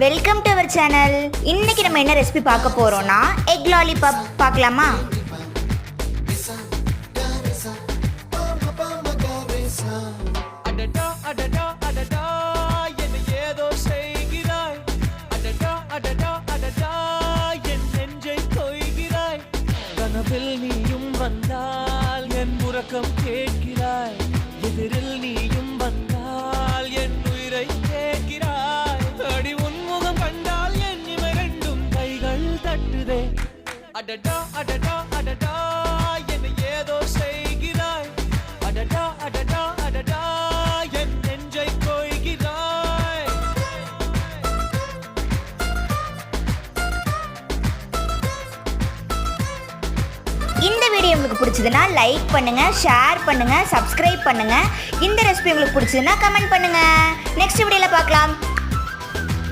Welcome to our channel. இன்னைக்கு நம்ம என்ன ரெசிபி பார்க்க போறோம்னா எக் லாலிபாப் பார்க்கலாமா? நீயும் வந்தால் என் உறக்கம் கேட்கிறாய், எதிரில் நீயும் வந்தால் என் உயிரை கேட்கிறாய். அடி உன்முகம் கண்டால் என் இவை ரெண்டும் கைகள் தட்டுதே. அடடா அடடா அடடா என்னை ஏதோ செய்கிறாய். அடடா அடடா அடடா என் நெஞ்சை கொய்கிறாய். இந்த வீடியோ உங்களுக்கு பிடிச்சதுன்னா லைக் பண்ணுங்க, ஷேர் பண்ணுங்க, சப்ஸ்கிரைப் பண்ணுங்க. இந்த ரெசிபி உங்களுக்கு பிடிச்சதுன்னா கமெண்ட் பண்ணுங்க. நெக்ஸ்ட் வீடியோல பார்க்கலாம்.